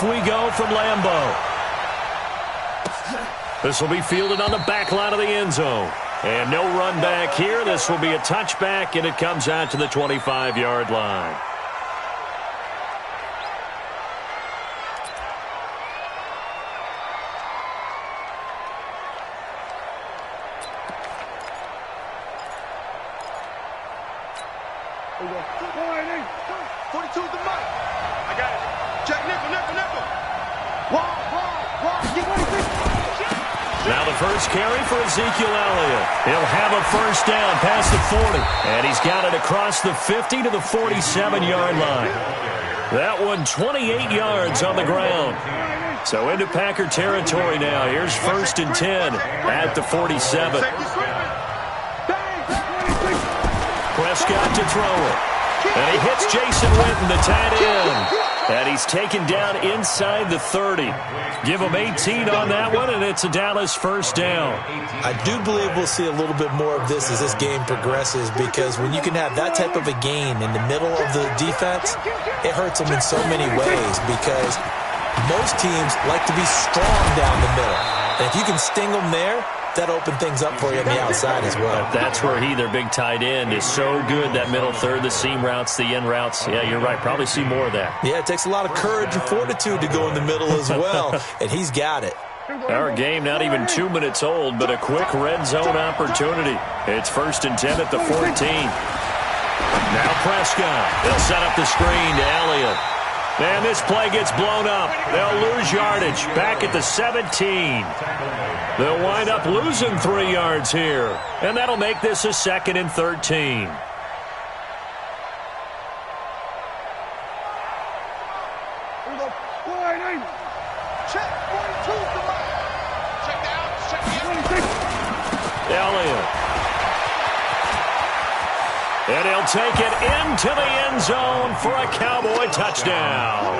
we go from Lambeau. This will be fielded on the back line of the end zone. And no run back here. This will be a touchback, and it comes out to the 25-yard line. Now the first carry for Ezekiel Elliott. He'll have a first down past the 40. And he's got it across the 50 to the 47-yard line. That one 28 yards on the ground. So into Packer territory now. Here's first and 10 at the 47. Prescott to throw it. And he hits Jason Witten, the tight end. And he's taken down inside the 30. Give him 18 on that one, and it's a Dallas first down. I do believe we'll see a little bit more of this as this game progresses, because when you can have that type of a gain in the middle of the defense, it hurts them in so many ways, because most teams like to be strong down the middle. And if you can sting them there, that open things up for you on the outside as well. That's where their big tight end, is so good, that middle third, the seam routes, the in routes. Yeah, you're right. Probably see more of that. Yeah, it takes a lot of courage and fortitude to go in the middle as well, and he's got it. Our game not even 2 minutes old, but a quick red zone opportunity. It's first and 10 at the 14. Now Prescott. They'll set up the screen to Elliott. And this play gets blown up. They'll lose yardage back at the 17. They'll wind up losing 3 yards here. And that'll make this a 2nd and 13. Elliott. And he'll take it into the end zone for a Cowboy touchdown.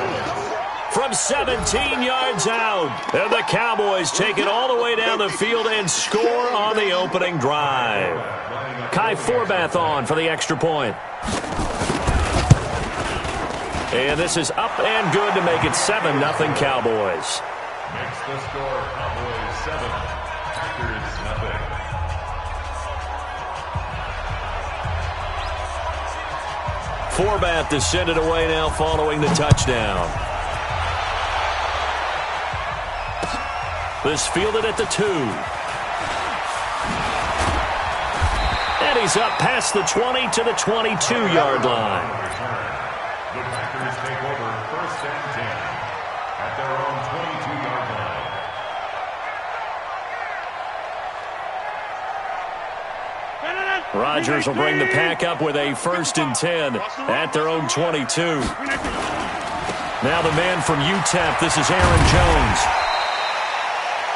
From 17 yards out. And the Cowboys take it all the way down the field and score on the opening drive. Kai Forbath on for the extra point. And this is up and good to make it 7-0 Cowboys. Makes the score Cowboys 7, Packers 0. Forbath to send it away now following the touchdown. This fielded at the 2. And he's up past the 20 to the 22-yard line. The Packers take over first and 10 at their own 22-yard line. Rodgers will bring the Pack up with a first and 10 at their own 22. Now the man from UTEP, this is Aaron Jones.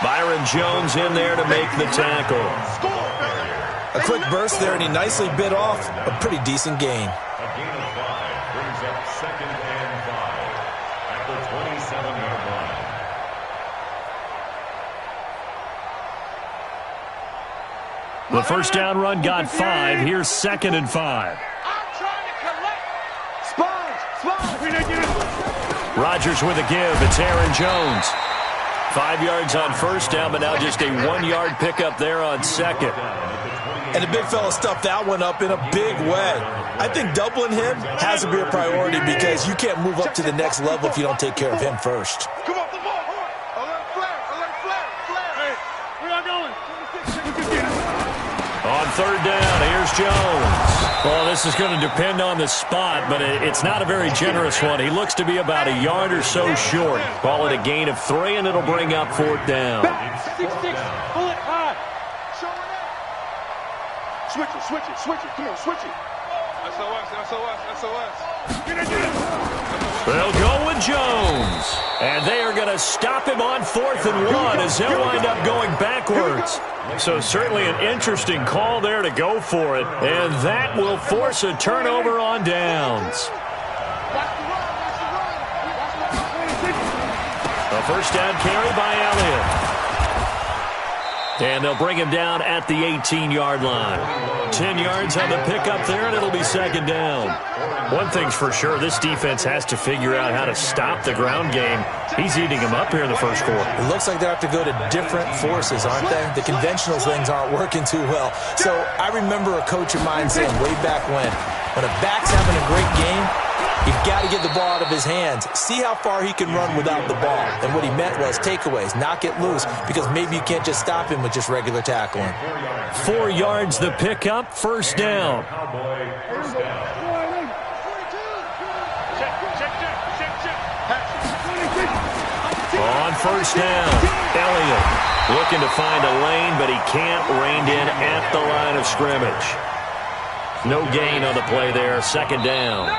Byron Jones in there to make the tackle. A quick burst there, and he nicely bit off a pretty decent gain. A gain of 5 brings up 2nd and 5 at the 27-yard line. The first down run got 5. Here's 2nd and 5. Rodgers with a give. It's Aaron Jones. 5 yards on first down, but now just a 1-yard pickup there on second. And the big fella stuffed that one up in a big way. I think doubling him has to be a priority, because you can't move up to the next level if you don't take care of him first. Come on, come on. Alert flare, flare. Hey, where y'all going? On third down, here's Jones. Well, this is going to depend on the spot, but it's not a very generous one. He looks to be about a yard or so short. Call it a gain of 3, and it'll bring up 4th down. 6-6, pull it high. Switch it. Come on, switch it. SOS. Get it. They'll go with Jones. And they are going to stop him on 4th and 1 as they'll wind up going backwards. So certainly an interesting call there to go for it. And that will force a turnover on downs. A first down carry by Elliott. And they'll bring him down at the 18-yard line. 10 yards on the pickup there, and it'll be second down. One thing's for sure, this defense has to figure out how to stop the ground game. He's eating them up here in the first quarter. It looks like they have to go to different forces, aren't they? The conventional things aren't working too well. So I remember a coach of mine saying way back when a back's having a great game, you've got to get the ball out of his hands. See how far he can run without the ball. And what he meant was takeaways, knock it loose, because maybe you can't just stop him with just regular tackling. 4 yards the pickup, first down. On first down, Elliott looking to find a lane, but he can't, reined in at the line of scrimmage. No gain on the play there, second down.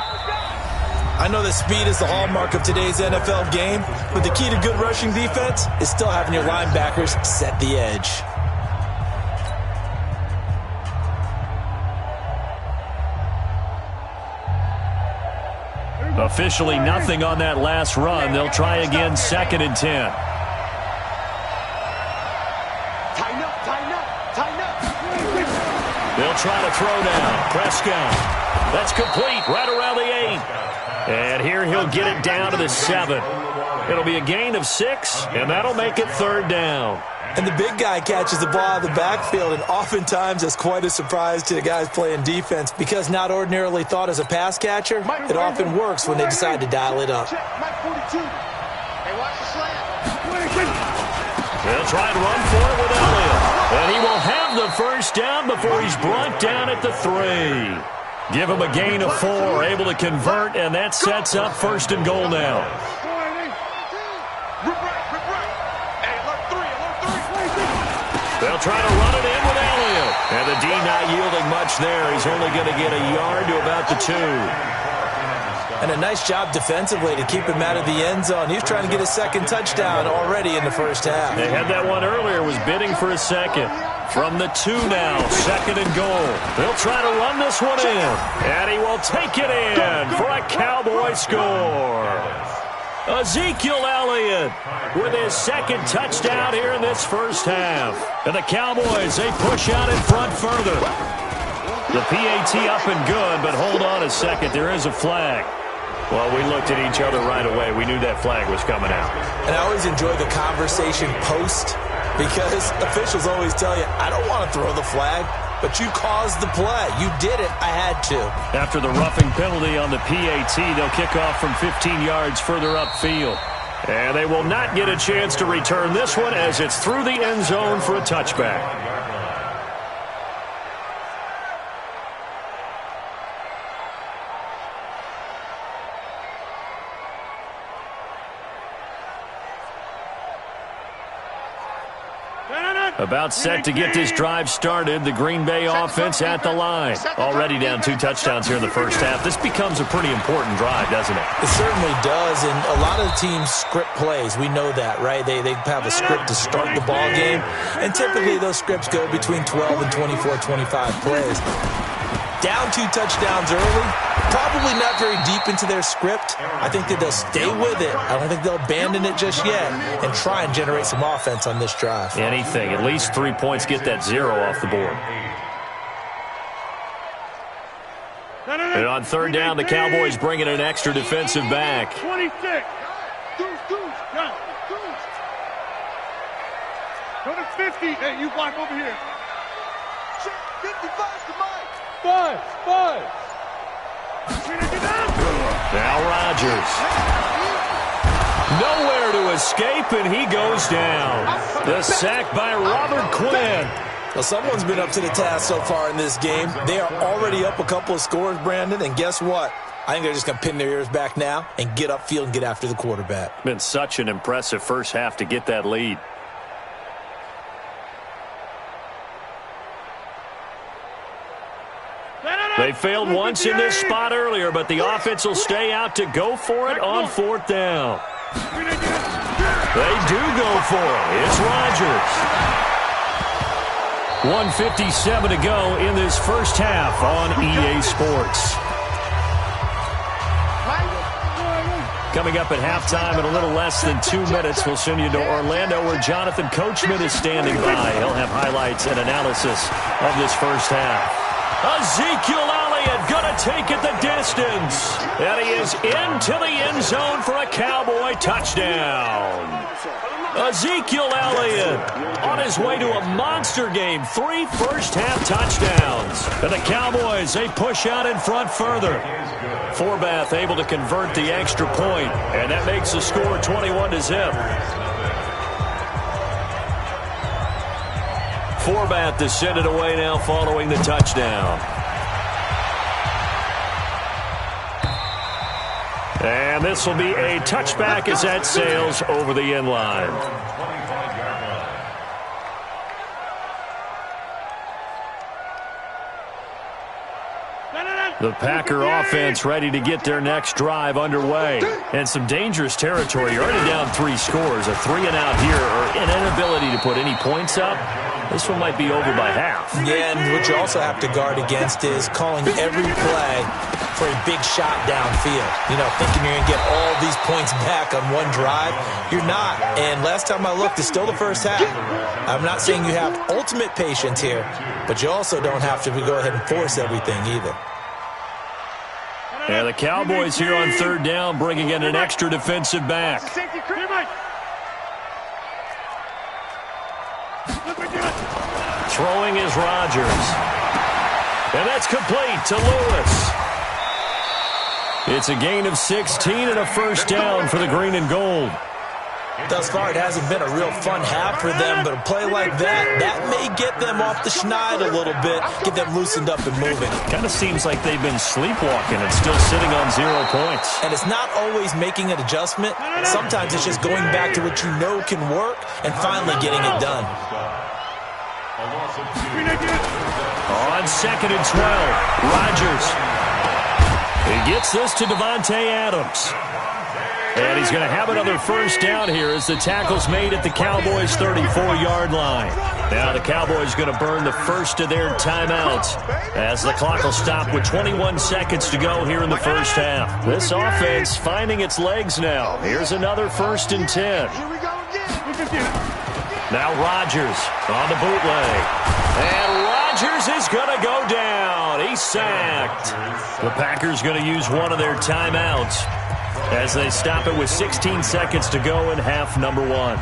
I know that speed is the hallmark of today's NFL game, but the key to good rushing defense is still having your linebackers set the edge. Officially nothing on that last run. They'll try again, second and 10. Tighten up, tighten up, tighten up. They'll try to throw down. Prescott. That's complete right around the 8. And here he'll get it down to the 7. It'll be a gain of 6, and that'll make it third down. And the big guy catches the ball out of the backfield, and oftentimes that's quite a surprise to the guys playing defense, because not ordinarily thought as a pass catcher, it often works when they decide to dial it up. Hey, watch the slant. They'll try and run for it with Elliott. And he will have the first down before he's brought down at the 3. Give him a gain of 4, able to convert, and that sets up first and goal now. They'll try to run it in with Elliott. And the D not yielding much there. He's only going to get a yard to about the 2. And a nice job defensively to keep him out of the end zone. He's trying to get his second touchdown already in the first half. They had that one earlier, was bidding for a second. From the 2 now, second and goal. They'll try to run this one in. And he will take it in for a Cowboy score. Ezekiel Elliott with his second touchdown here in this first half. And the Cowboys, they push out in front further. The PAT up and good, but hold on a second. There is a flag. Well, we looked at each other right away. We knew that flag was coming out. And I always enjoy the conversation post, because officials always tell you, I don't want to throw the flag, but you caused the play. You did it. I had to. After the roughing penalty on the PAT, they'll kick off from 15 yards further upfield. And they will not get a chance to return this one as it's through the end zone for a touchback. About set to get this drive started. The Green Bay offense at the line. Already down 2 touchdowns here in the first half. This becomes a pretty important drive, doesn't it? It certainly does, and a lot of the teams script plays. We know that, right? They have a script to start the ball game, and typically those scripts go between 12 and 24, 25 plays. Down 2 touchdowns early, probably not very deep into their script. I think that they'll stay with it. I don't think they'll abandon it just yet and try and generate some offense on this drive. Anything. At least 3 points, get that 0 off the board. And on third down, the Cowboys bring in an extra defensive back. 26. Go to 50. Hey, you block over here. 55 to Mike. 5. Now Rodgers. Nowhere to escape, and he goes down. The sack by Robert Quinn. Well, someone's been up to the task so far in this game. They are already up a couple of scores, Brandon, and guess what? I think they're just going to pin their ears back now and get upfield and get after the quarterback. Been such an impressive first half to get that lead. They failed once in this spot earlier, but the offense will stay out to go for it on fourth down. They do go for it. It's Rodgers. 1:57 to go in this first half on EA Sports. Coming up at halftime in a little less than 2 minutes, we'll send you to Orlando where Jonathan Coachman is standing by. He'll have highlights and analysis of this first half. Ezekiel Elliott going to take it the distance. And he is into the end zone for a Cowboy touchdown. Ezekiel Elliott on his way to a monster game. 3 first-half touchdowns. And the Cowboys, they push out in front further. Forbath able to convert the extra point, and that makes the score 21-0. Forbath to send it away now following the touchdown. And this will be a touchback as that sails over the end line. The Packer offense ready to get their next drive underway. And some dangerous territory. You're already down 3 scores. A 3-and-out here or an inability to put any points up. This one might be over by half. Yeah, and what you also have to guard against is calling every play for a big shot downfield. You know, thinking you're going to get all these points back on one drive. You're not. And last time I looked, it's still the first half. I'm not saying you have ultimate patience here, but you also don't have to go ahead and force everything either. And the Cowboys here on 3rd down, bringing in an extra defensive back. Throwing is Rodgers. And that's complete to Lewis. It's a gain of 16 and a first down for the green and gold. Thus far, it hasn't been a real fun half for them, but a play like that may get them off the schneid a little bit, get them loosened up and moving. Kind of seems like they've been sleepwalking and still sitting on 0 points. And it's not always making an adjustment. Sometimes it's just going back to what you know can work and finally getting it done. On 2nd and 12, Rodgers. He gets this to Devontae Adams. And he's going to have another first down here as the tackle's made at the Cowboys' 34-yard line. Now the Cowboys going to burn the first of their timeouts as the clock will stop with 21 seconds to go here in the first half. This offense finding its legs now. Here's another 1st and 10. Now Rodgers on the bootleg. And Rodgers is going to go down. He's sacked. The Packers going to use one of their timeouts as they stop it with 16 seconds to go in half number 1.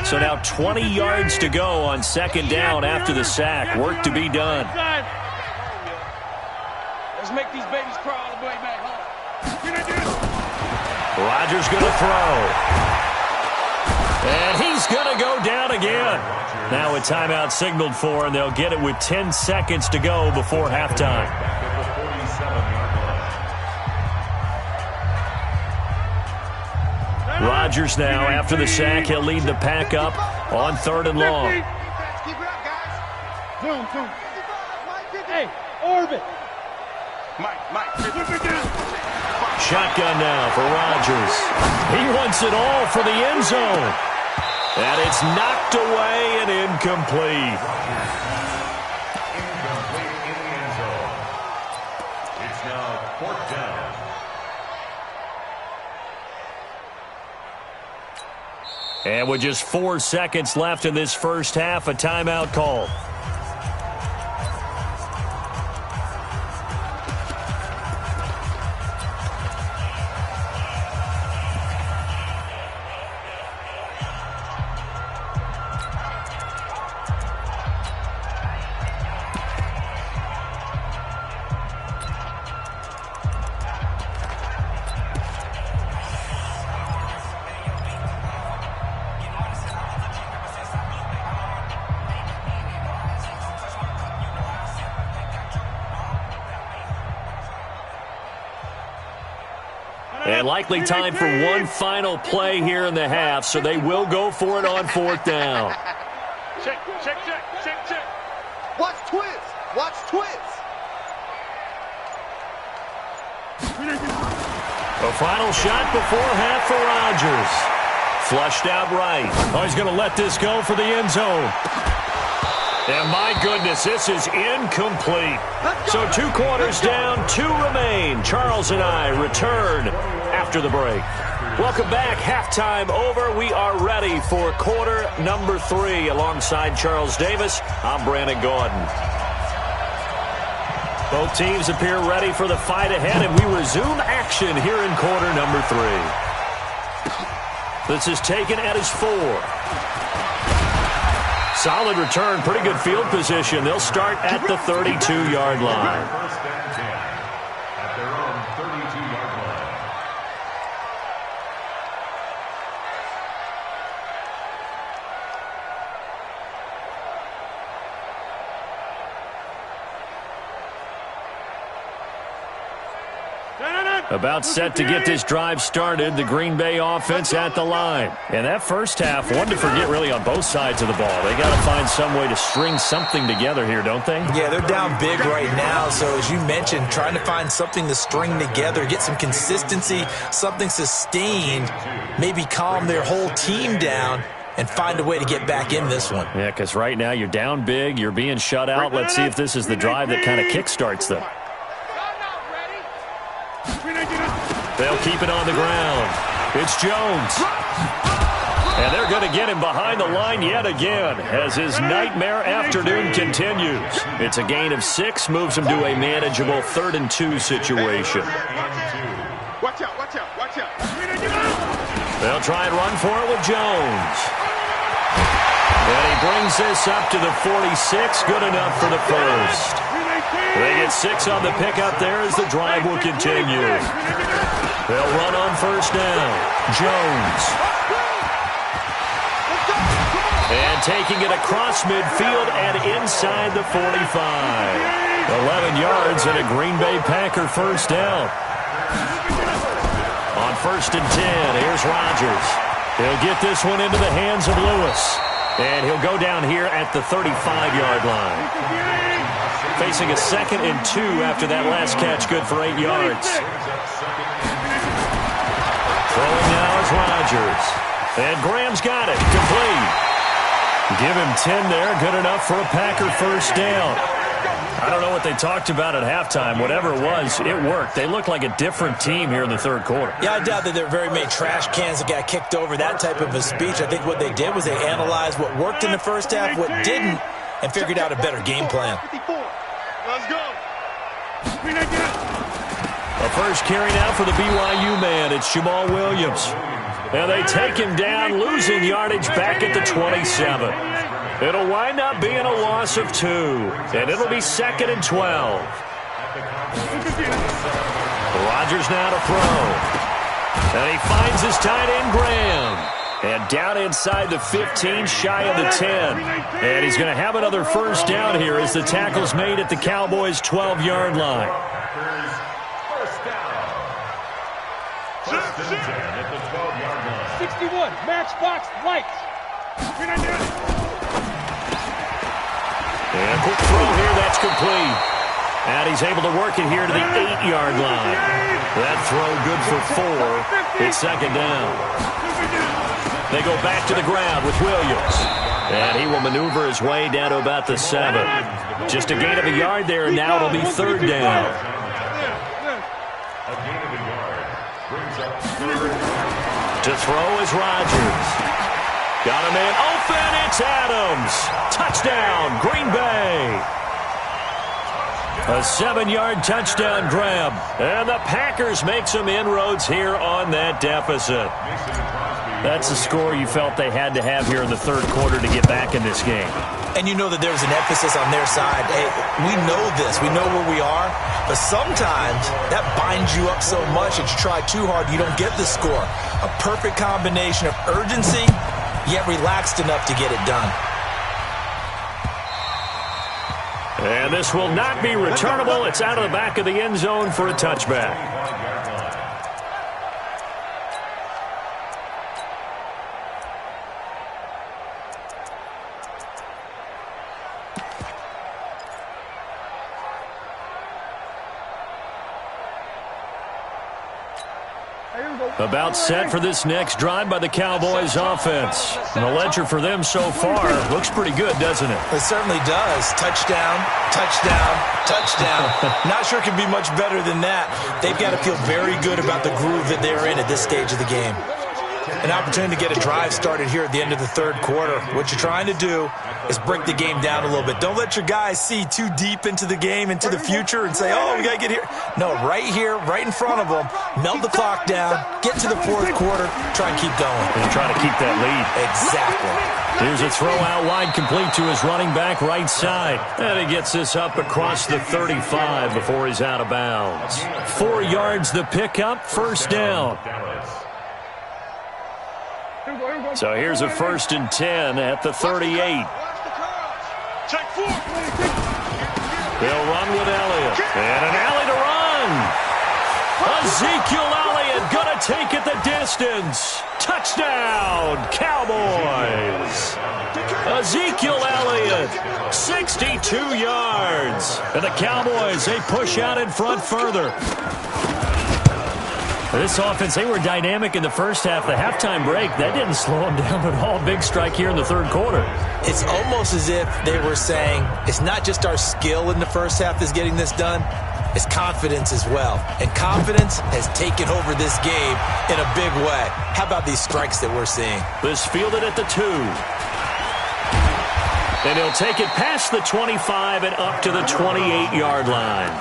So now 20 yards to go on 2nd down after the sack. Work to be done. Let's make these babies crawl all the way back home. Rodgers going to throw. And he's going to go down again. Now a timeout signaled for, and they'll get it with 10 seconds to go before halftime. Rodgers now, after the sack, he'll lead the pack up on 3rd and long. Hey, orbit. Shotgun now for Rodgers. He wants it all for the end zone. And it's knocked away and incomplete. Incomplete in the end zone. It's now 4th down. And with just 4 seconds left in this first half, a timeout call. And likely time for one final play here in the half, so they will go for it on 4th down. Check. Watch twist. A final shot before half for Rodgers. Flushed out right. Oh, he's going to let this go for the end zone. And my goodness, this is incomplete. So 2 quarters down, 2 remain. Charles and I return after the break. Welcome back. Halftime over. We are ready for quarter number 3. Alongside Charles Davis, I'm Brandon Gordon. Both teams appear ready for the fight ahead, and we resume action here in quarter number 3. This is taken at his 4. Solid return, pretty good field position. They'll start at the 32-yard line. First and 10 at their own 32-yard line. About set to get this drive started, the Green Bay offense at the line. And that first half, one to forget really on both sides of the ball. They got to find some way to string something together here, don't they? Yeah, they're down big right now. So as you mentioned, trying to find something to string together, get some consistency, something sustained, maybe calm their whole team down and find a way to get back in this one. Yeah, because right now you're down big, you're being shut out. Let's see if this is the drive that kind of kickstarts them. They'll keep it on the ground. It's Jones. And they're going to get him behind the line yet again as his nightmare afternoon continues. It's a gain of 6, moves him to a manageable 3rd and 2 situation. Watch out, watch out, watch out. They'll try and run for it with Jones. And he brings this up to the 46, good enough for the first. They get 6 on the pickup there as the drive will continue. They'll run on first down. Jones. And taking it across midfield and inside the 45. 11 yards and a Green Bay Packer first down. On first and 10, here's Rodgers. He'll get this one into the hands of Lewis. And he'll go down here at the 35-yard line. Facing a 2nd and 2 after that last catch, good for 8 yards. Throwing now is Rodgers. And Graham's got it, complete. Give him 10 there, good enough for a Packer first down. I don't know what they talked about at halftime. Whatever it was, it worked. They look like a different team here in the 3rd quarter. Yeah, I doubt that there are very many trash cans that got kicked over, that type of a speech. I think what they did was they analyzed what worked in the first half, what didn't, and figured out a better game plan. Let's go. A first carry now for the BYU man. It's Jamal Williams. And they take him down, losing yardage back at the 27. It'll wind up being a loss of 2. And it'll be 2nd and 12. Rodgers now to throw. And he finds his tight end, Graham. And down inside the 15, shy of the 10. And he's going to have another first down here as the tackle's made at the Cowboys' 12-yard line. First and 10 at the 12-yard line. 61, matchbox, lights. And a quick throw here, that's complete. And he's able to work it here to the 8-yard line. That throw good for 4. It's 2nd down. They go back to the ground with Williams. And he will maneuver his way down to about the 7. Just a gain of a yard there, and now it'll be 3rd down. A gain of a yard brings up 3rd. To throw is Rodgers. Got a man open, it's Adams. Touchdown, Green Bay. A 7-yard touchdown grab. And the Packers make some inroads here on that deficit. That's the score you felt they had to have here in the 3rd quarter to get back in this game. And you know that there's an emphasis on their side. Hey, we know this. We know where we are. But sometimes that binds you up so much that you try too hard, you don't get the score. A perfect combination of urgency, yet relaxed enough to get it done. And this will not be returnable. It's out of the back of the end zone for a touchback. Hey, here we go. About set for this next drive by the Cowboys offense. And the ledger for them so far looks pretty good, doesn't it? It certainly does. Touchdown, touchdown, touchdown. Not sure it can be much better than that. They've got to feel very good about the groove that they're in at this stage of the game. An opportunity to get a drive started here at the end of the third quarter. What you're trying to do is break the game down a little bit. Don't let your guys see too deep into the game, into the future, and say, oh, we got to get here. No, right here, right in front of them, melt the clock down, get to the fourth quarter, try and keep going. And try to keep that lead. Exactly. Here's a throw out wide, complete to his running back right side. And he gets this up across the 35 before he's out of bounds. 4 yards the pickup, first down. So here's a 1st and 10 at the 38. They'll run with Elliott. And an alley to run. Ezekiel Elliott going to take it the distance. Touchdown, Cowboys. Ezekiel Elliott, 62 yards. And the Cowboys, they push out in front further. This offense, they were dynamic in the first half. The halftime break, that didn't slow them down at all. Big strike here in the third quarter. It's almost as if they were saying, it's not just our skill in the first half that's getting this done, it's confidence as well. And confidence has taken over this game in a big way. How about these strikes that we're seeing? This fielded at the 2. And he'll take it past the 25 and up to the 28-yard line.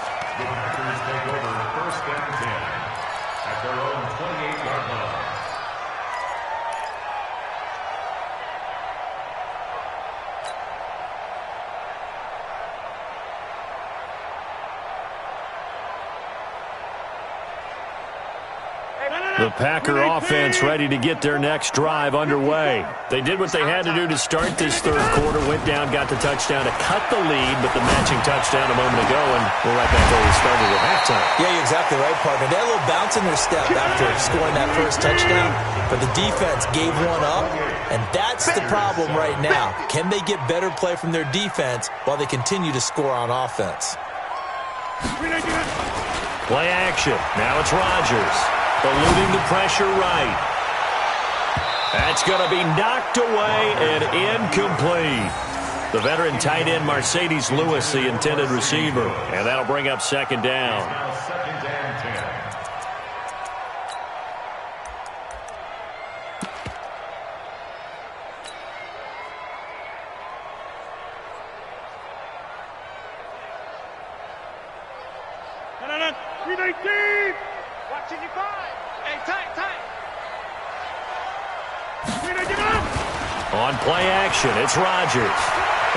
The Packer offense ready to get their next drive underway. They did what they had to do to start this third quarter, went down, got the touchdown to cut the lead, but the matching touchdown a moment ago, and we're right back where we started at halftime. Yeah, you're exactly right, partner. They had a little bounce in their step after scoring that first touchdown, but the defense gave one up, and that's the problem right now. Can they get better play from their defense while they continue to score on offense? Play action. Now it's Rodgers. Eluding the pressure right. That's going to be knocked away and incomplete. The veteran tight end Mercedes Lewis, the intended receiver. And that'll bring up second down. On play action, it's Rodgers.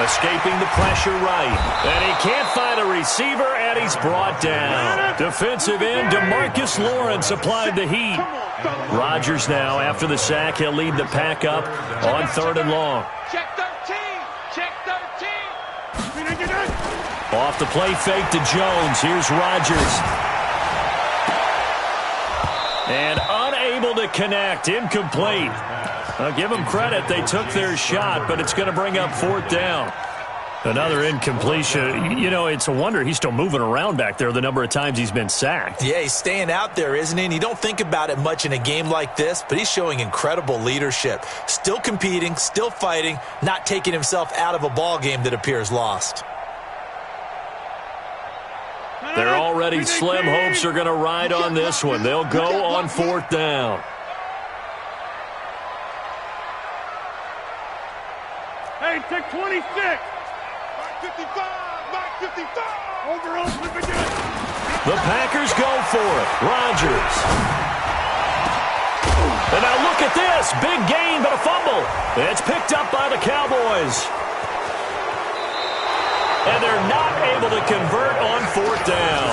Escaping the pressure right. And he can't find a receiver, and he's brought down. Defensive end DeMarcus Lawrence applied the heat. Rodgers now, after the sack, he'll lead the pack up on 3rd and long. Check 13. Check 13. Off the play fake to Jones. Here's Rodgers. And unable to connect. Incomplete. I'll give them credit. They took their shot, but it's going to bring up 4th down. Another incompletion. You know, it's a wonder he's still moving around back there the number of times he's been sacked. Yeah, he's staying out there, isn't he? And you don't think about it much in a game like this, but he's showing incredible leadership. Still competing, still fighting, not taking himself out of a ball game that appears lost. Their already slim hopes are going to ride on this one. They'll go on 4th down. Hey, take 26. Mark 55. Mark 55. Over, open again. The Packers go for it. Rodgers. And now look at this. Big gain, but a fumble. It's picked up by the Cowboys. And they're not able to convert on 4th down.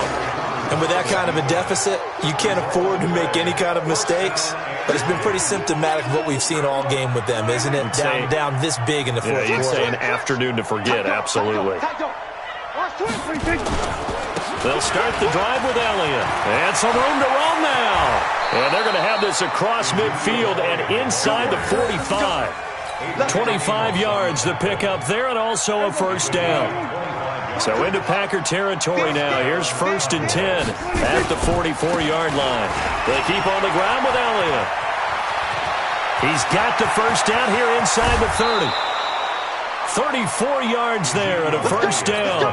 And with that kind of a deficit, you can't afford to make any kind of mistakes. But it's been pretty symptomatic of what we've seen all game with them, isn't it? Down this big in the fourth quarter. You'd say an afternoon to forget, absolutely. They'll start the drive with Elliott. And some room to run now. And they're going to have this across midfield and inside the 45. 25 yards to pick up there, and also a first down. So into Packer territory now. Here's 1st and 10 at the 44-yard line. They keep on the ground with Elliott. He's got the first down here inside the 30. 34 yards there at a first down.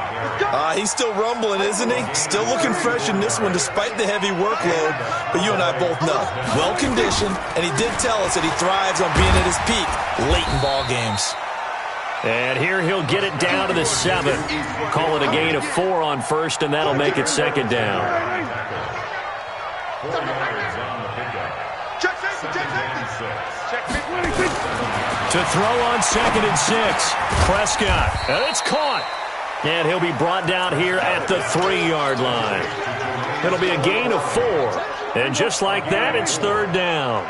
He's still rumbling, isn't he? Still looking fresh in this one despite the heavy workload. But you and I both know, well-conditioned, and he did tell us that he thrives on being at his peak late in ball games. And here he'll get it down to the 7. Call it a gain of 4 on first, and that'll make it 2nd down. To throw on 2nd and 6. Prescott. And it's caught. And he'll be brought down here at the 3-yard line. It'll be a gain of 4. And just like that, it's 3rd down.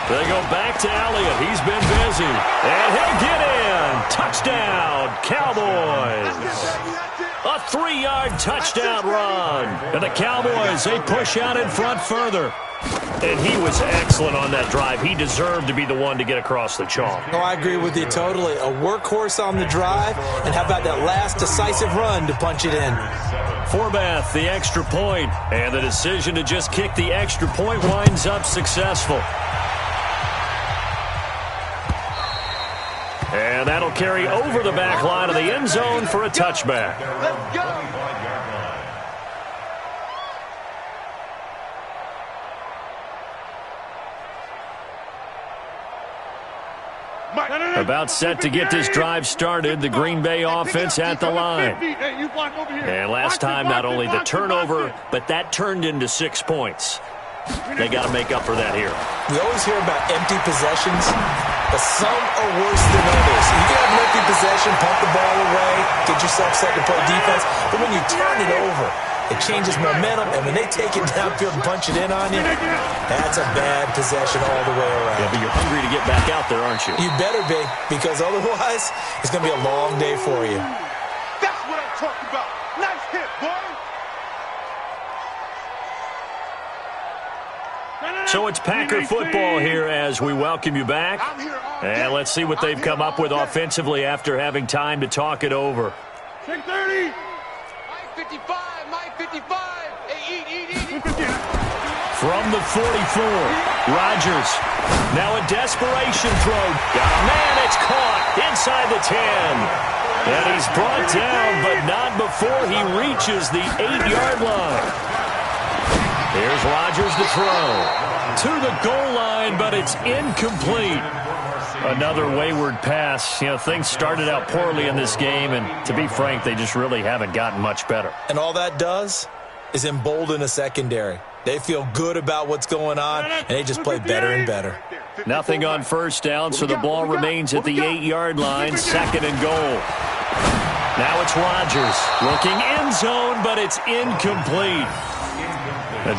They go back to Elliott. He's been busy. And he'll get in. Touchdown, Cowboys. A 3-yard touchdown run. And the Cowboys, they push out in front further. And he was excellent on that drive. He deserved to be the one to get across the chalk. Oh, I agree with you totally. A workhorse on the drive. And how about that last decisive run to punch it in? Forbath, the extra point. And the decision to just kick the extra point winds up successful. And that'll carry over the back line of the end zone for a touchback. Let's go. About set to get this drive started, the Green Bay offense at the line. And last time, not only the turnover, but that turned into 6 points. They got to make up for that here. We always hear about empty possessions, but some are worse than others. You can have an empty possession, pump the ball away, get yourself set to play defense, but when you turn it over, it changes momentum, and when they take it downfield and punch it in on you, that's a bad possession all the way around. Yeah, but you're hungry to get back out there, aren't you? You better be, because otherwise, it's going to be a long day for you. That's what I'm talking about. Nice hit, boy. So it's Packer football here as we welcome you back. And let's see what they've come up with offensively after having time to talk it over. 6:30. 55. From the 44, Rodgers. Now a desperation throw. Man, it's caught inside the 10. And he's brought down, but not before he reaches the 8-yard line. Here's Rodgers to throw. To the goal line, but it's incomplete. Another wayward pass. You know, things started out poorly in this game, and to be frank, they just really haven't gotten much better. And all that does is embolden a secondary. They feel good about what's going on, and they just play better and better. Nothing on first down, so the ball remains at the 8-yard line, 2nd and goal. Now it's Rodgers looking end zone, but it's incomplete.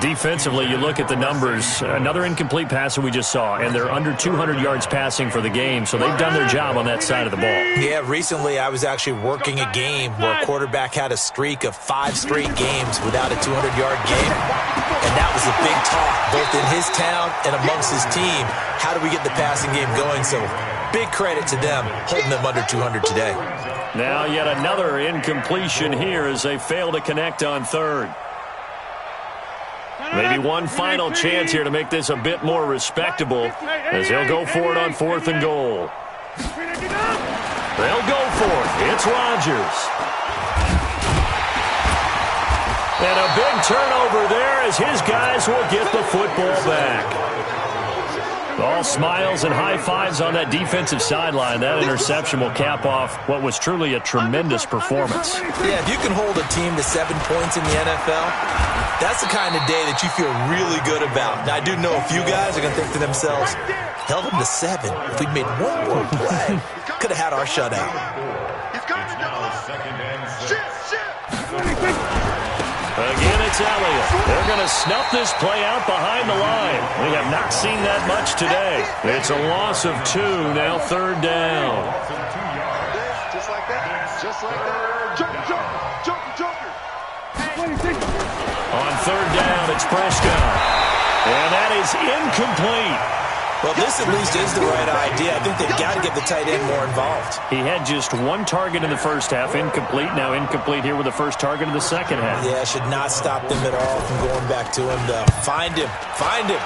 Defensively, you look at the numbers, another incomplete pass that we just saw, and they're under 200 yards passing for the game, so they've done their job on that side of the ball. Yeah, recently I was actually working a game where a quarterback had a streak of 5 straight games without a 200-yard game, and that was a big talk, both in his town and amongst his team. How do we get the passing game going? So big credit to them, holding them under 200 today. Now yet another incompletion here as they fail to connect on 3rd. Maybe one final chance here to make this a bit more respectable as they'll go for it on 4th and goal. They'll go for it. It's Rodgers. And a big turnover there as his guys will get the football back. All smiles and high fives on that defensive sideline. That interception will cap off what was truly a tremendous performance. Yeah, if you can hold a team to 7 points in the NFL, that's the kind of day that you feel really good about. Now, I do know a few guys are going to think to themselves, held them to 7. If we'd made one more play, could have had our shutout. Again, it's Elliott. They're going to snuff this play out behind the line. We have not seen that much today. It's a loss of 2, now 3rd down. Just like that. Just like that. Joker. On 3rd down, it's Prescott. And that is incomplete. Well, this at least is the right idea. I think they've got to get the tight end more involved. He had just one target in the first half, incomplete. Now incomplete here with the first target in the second half. Yeah, should not stop them at all from going back to him, though. Find him. Find him.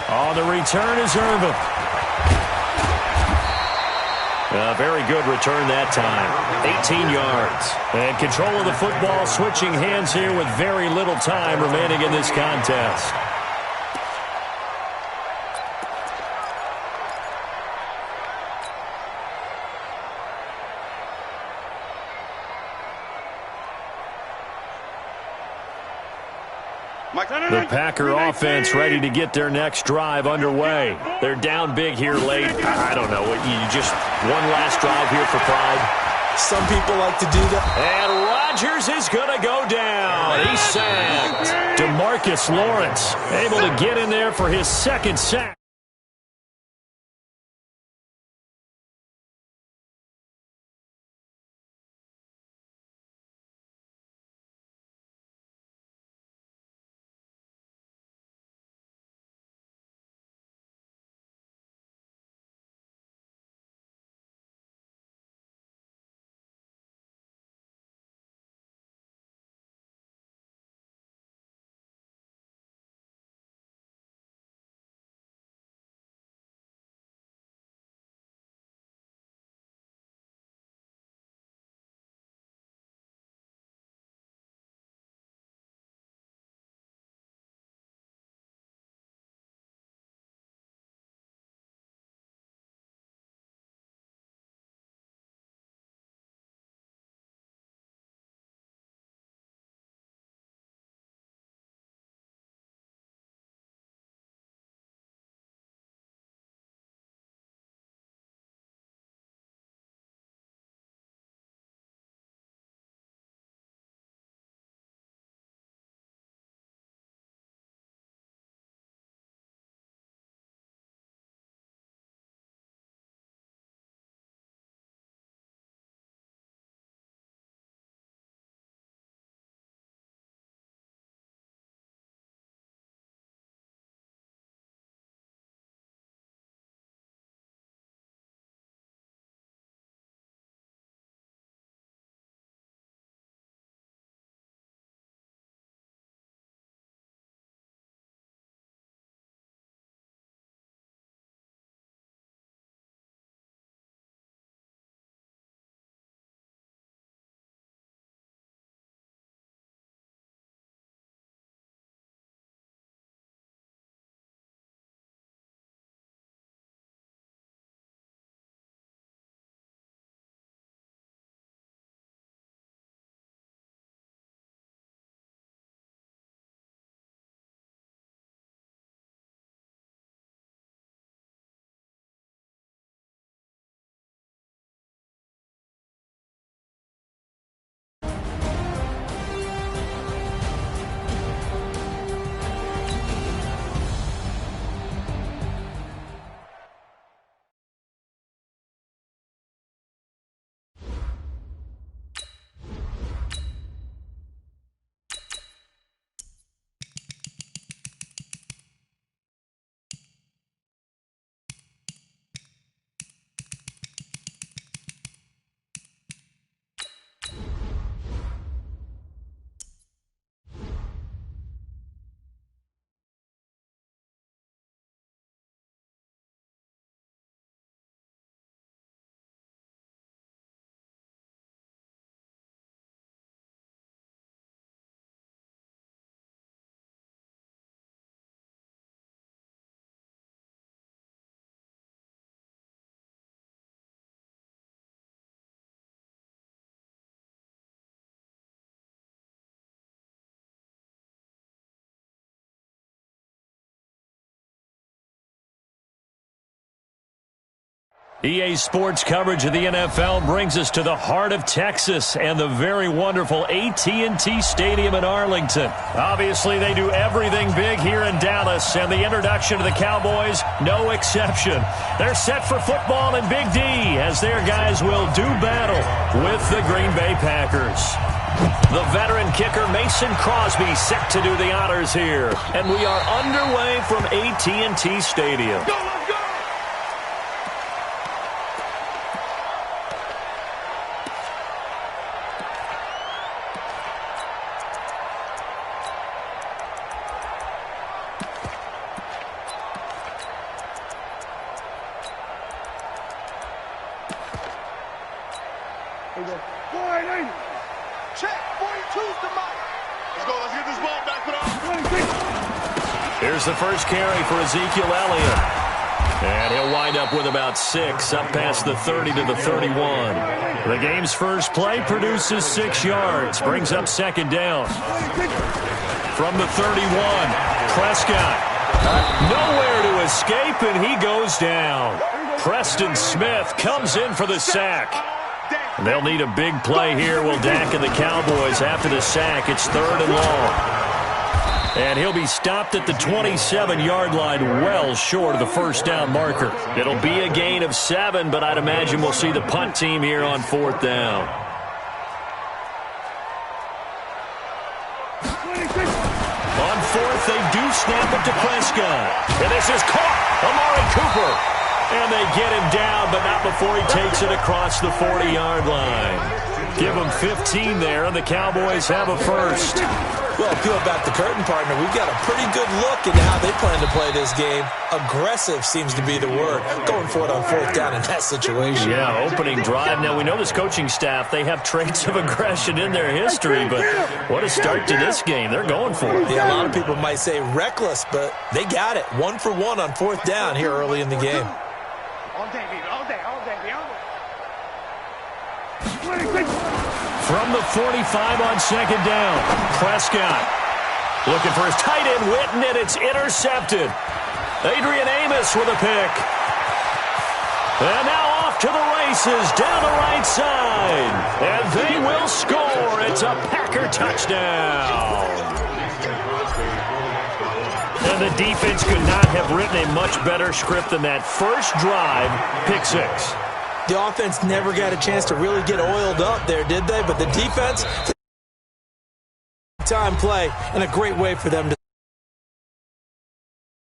On the return is Irvin. A very good return that time. 18 yards. And control of the football switching hands here with very little time remaining in this contest. The Packer offense ready to get their next drive underway. They're down big here late. I don't know. You just one last drive here for pride. Some people like to do that. And Rodgers is going to go down. He's sacked. DeMarcus Lawrence able to get in there for his second sack. EA Sports coverage of the NFL brings us to the heart of Texas and the very wonderful AT&T Stadium in Arlington. Obviously, they do everything big here in Dallas, and the introduction to the Cowboys, no exception. They're set for football in Big D as their guys will do battle with the Green Bay Packers. The veteran kicker Mason Crosby set to do the honors here. And we are underway from AT&T Stadium. Go, let's go! Check. 42's the mic. Let's go. Let's get this ball back with our... Here's the first carry for Ezekiel Elliott. And he'll wind up with about 6, up past the 30 to the 31. The game's first play produces 6 yards, brings up second down. From the 31, Prescott. Nowhere to escape, and he goes down. Preston Smith comes in for the sack. And they'll need a big play here, will Dak and the Cowboys. After the sack, it's 3rd and long. And he'll be stopped at the 27-yard line, well short of the first down marker. It'll be a gain of 7, but I'd imagine we'll see the punt team here on 4th down. On 4th, they do snap it to Prescott. And this is caught. Amari Cooper. And they get him down, but not before he takes it across the 40-yard line. Give him 15 there, and the Cowboys have a first. Well, peel back the curtain, partner. We've got a pretty good look into how they plan to play this game. Aggressive seems to be the word. Going for it on 4th down in that situation. Yeah, opening drive. Now, we know this coaching staff, they have traits of aggression in their history, but what a start to this game. They're going for it. Yeah, a lot of people might say reckless, but they got it. 1 for 1 on 4th down here early in the game. All day, baby. All day. All day. From the 45 on second down, Prescott looking for his tight end, Witten, and it's intercepted. Adrian Amos with a pick. And now off to the races down the right side. And they will score. It's a Packer touchdown. And the defense could not have written a much better script than that first drive, pick 6. The offense never got a chance to really get oiled up there, did they? But the defense, time play, and a great way for them to